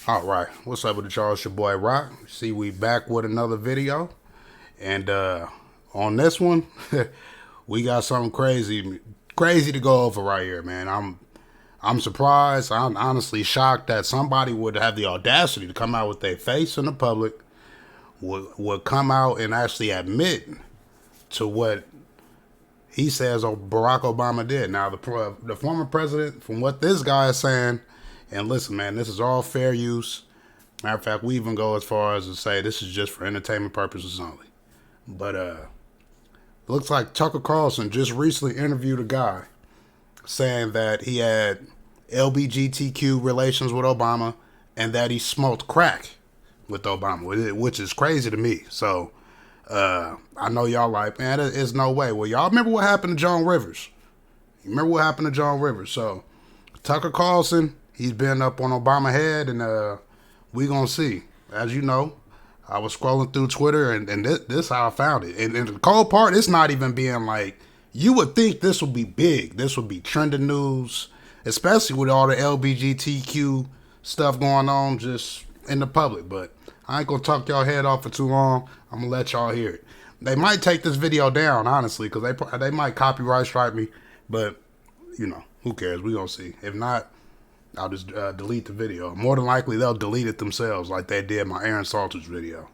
All right, what's up with the y'all? It's your boy Rock. See, we back with another video, and on this one, we got something crazy to go over right here, man. I'm surprised. I'm honestly shocked that somebody would have the audacity to come out with their face in the public, would come out and actually admit to what he says Barack Obama did. Now, the former president, from what this guy is saying. And listen, man, this is all fair use. Matter of fact, we even go as far as to say this is just for entertainment purposes only. But looks like Tucker Carlson just recently interviewed a guy saying that he had Lbgtq relations with Obama and that he smoked crack with Obama, which is crazy to me. So I know y'all like, man, there's no way. Well, y'all remember what happened to Joan Rivers? You remember what happened to Joan Rivers? So Tucker Carlson, he's been up on Obama's head, and we gonna see. As you know, I was scrolling through Twitter, and this how I found it. And the cold part, it's not even being like, you would think this would be big. This would be trending news, especially with all the LBGTQ stuff going on just in the public. But I ain't gonna talk y'all head off for too long. I'm gonna let y'all hear it. They might take this video down, honestly, because they might copyright strike me. But, you know, who cares? We gonna see. If not, I'll just delete the video. More than likely, they'll delete it themselves like they did my Aaron Salters video.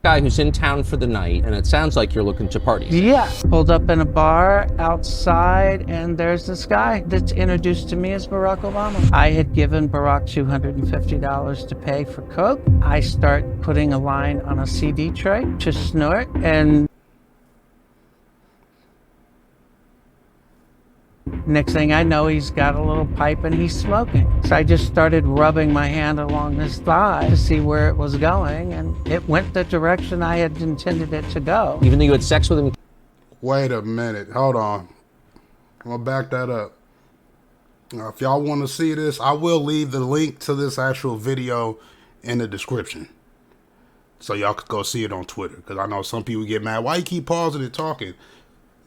Guy who's in town for the night, and it sounds like you're looking to party. Yeah, pulled up in a bar outside, and there's this guy that's introduced to me as Barack Obama. I had given Barack $250 to pay for coke. I start putting a line on a CD tray to snort, and next thing I know, he's got a little pipe and he's smoking. So I just started rubbing my hand along his thigh to see where it was going, and it went the direction I had intended it to go. Even though you had sex with him? Wait a minute. Hold on. I'm going to back that up. Now, if y'all want to see this, I will leave the link to this actual video in the description, so y'all could go see it on Twitter, because I know some people get mad. Why you keep pausing and talking?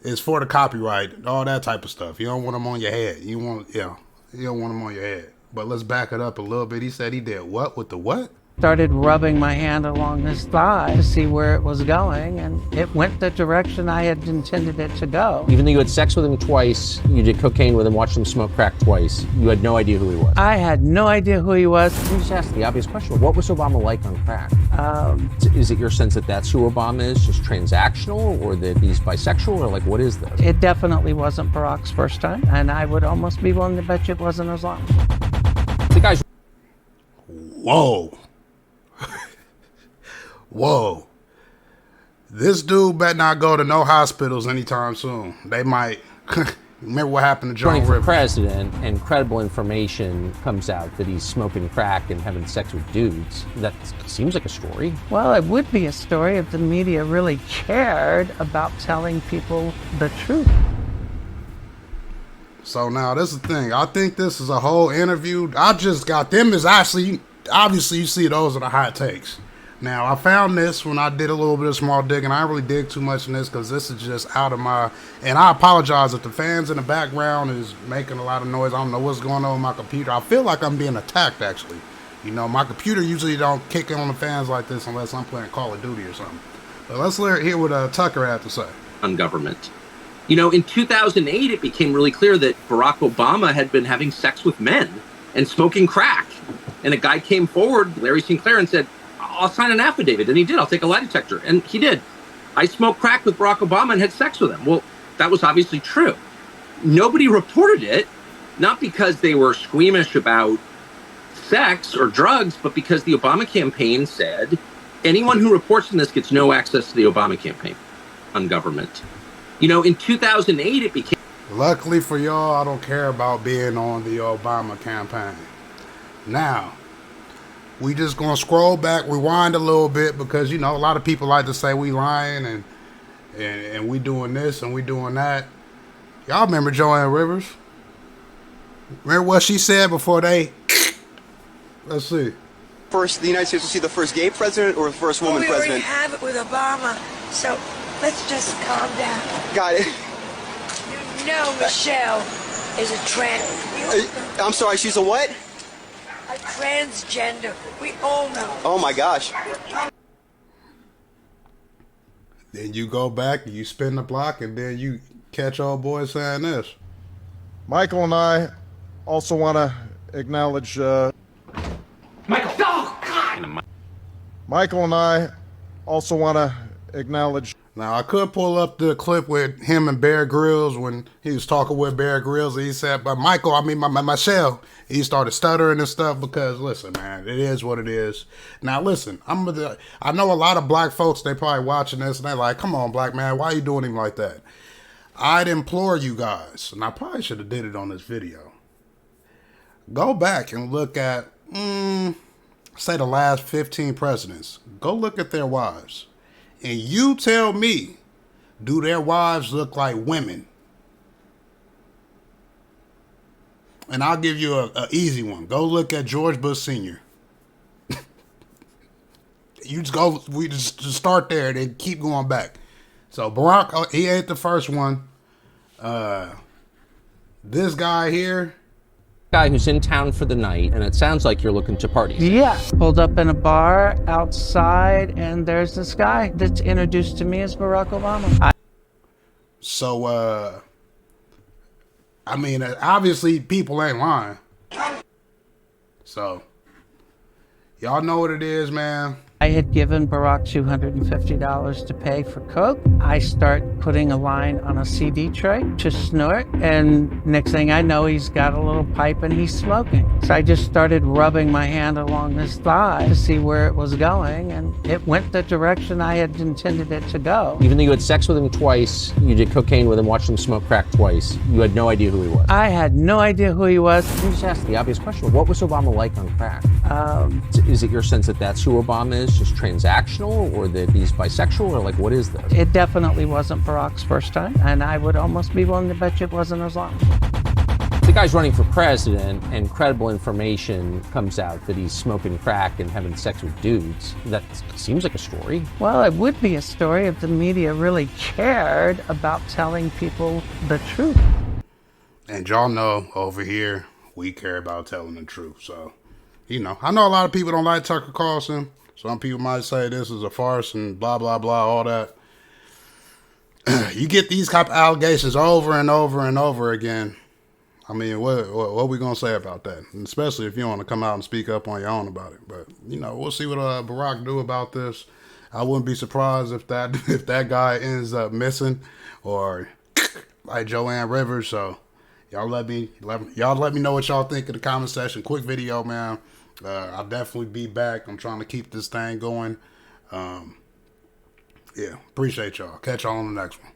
It's for the copyright, all that type of stuff. You don't want them on your head. You don't want them on your head. But let's back it up a little bit. He said he did what with the what? Started rubbing my hand along his thigh to see where it was going, and it went the direction I had intended it to go. Even though you had sex with him twice, you did cocaine with him, watched him smoke crack twice, you had no idea who he was. I had no idea who he was. Let me just ask the obvious question. What was Obama like on crack? Is it your sense that that's who Obama is, just transactional, or that he's bisexual, or like, what is this? It definitely wasn't Barack's first time, and I would almost be willing to bet you it wasn't as long. The guy's... Whoa. Whoa. This dude better not go to no hospitals anytime soon. They might. Remember what happened to Joan Rivers? Running for president, and credible information comes out that he's smoking crack and having sex with dudes. That seems like a story. Well, it would be a story if the media really cared about telling people the truth. So now this is the thing. I think this is a whole interview. I just got them as actually, obviously you see those are the hot takes. Now, I found this when I did a little bit of small digging. I didn't really dig too much in this because this is just out of my... And I apologize if the fans in the background is making a lot of noise. I don't know what's going on with my computer. I feel like I'm being attacked, actually. You know, my computer usually don't kick in on the fans like this unless I'm playing Call of Duty or something. But let's hear what Tucker had to say. On government. You know, in 2008, it became really clear that Barack Obama had been having sex with men and smoking crack. And a guy came forward, Larry Sinclair, and said, I'll sign an affidavit. And he did. I'll take a lie detector. And he did. I smoked crack with Barack Obama and had sex with him. Well, that was obviously true. Nobody reported it, not because they were squeamish about sex or drugs, but because the Obama campaign said anyone who reports on this gets no access to the Obama campaign on government. You know, in 2008, it became... Luckily for y'all, I don't care about being on the Obama campaign. Now, we just gonna scroll back, rewind a little bit, because, you know, a lot of people like to say we lying and we doing this and we doing that. Y'all remember Joanne Rivers? Remember what she said before they... Let's see. First, the United States will see the first gay president or the first woman president? We already have it with Obama, so let's just calm down. Got it. You know Michelle is a trans... I'm sorry, she's a what? transgender. We all know. Oh my gosh. Then you go back and you spin the block, and then you catch old boy saying this. Michael and I also want to acknowledge. Michael. Oh, God. Michael and I also want to acknowledge. Now, I could pull up the clip with him and Bear Grylls when he was talking with Bear Grylls, and he said, but Michael, I mean, Michelle, he started stuttering and stuff because, listen, man, it is what it is. Now, listen, I know a lot of black folks, they probably watching this, and they're like, come on, black man, why are you doing him like that? I'd implore you guys, and I probably should have did it on this video, go back and look at, say, the last 15 presidents. Go look at their wives. And you tell me, do their wives look like women? And I'll give you a easy one. Go look at George Bush Sr. We just start there and then keep going back. So Barack, he ain't the first one. This guy here. Guy who's in town for the night, and it sounds like you're looking to party. Yeah, pulled up in a bar outside, and there's this guy that's introduced to me as Barack Obama. So, I mean, obviously people ain't lying. So, y'all know what it is, man. I had given Barack $250 to pay for coke. I start putting a line on a CD tray to snort, and next thing I know, he's got a little pipe and he's smoking. So I just started rubbing my hand along his thigh to see where it was going, and it went the direction I had intended it to go. Even though you had sex with him twice, you did cocaine with him, watched him smoke crack twice, you had no idea who he was. I had no idea who he was. Let me just ask the obvious question. What was Obama like on crack? Is it your sense that that's who Obama is, just transactional, or that he's bisexual, or like what is this? It definitely wasn't Barack's first time, and I would almost be willing to bet you it wasn't his last. The guy's running for president, and credible information comes out that he's smoking crack and having sex with dudes. That seems like a story. Well, it would be a story if the media really cared about telling people the truth. And y'all know over here, we care about telling the truth. So, you know, I know a lot of people don't like Tucker Carlson. Some people might say this is a farce and blah, blah, blah, all that. You get these type of allegations over and over and over again. I mean, what are we going to say about that? And especially if you want to come out and speak up on your own about it. But, you know, we'll see what Barack do about this. I wouldn't be surprised if that guy ends up missing, or like Joanne Rivers. So y'all let me know what y'all think in the comment section. Quick video, man. I'll definitely be back. I'm trying to keep this thing going. Yeah, appreciate y'all. Catch y'all on the next one.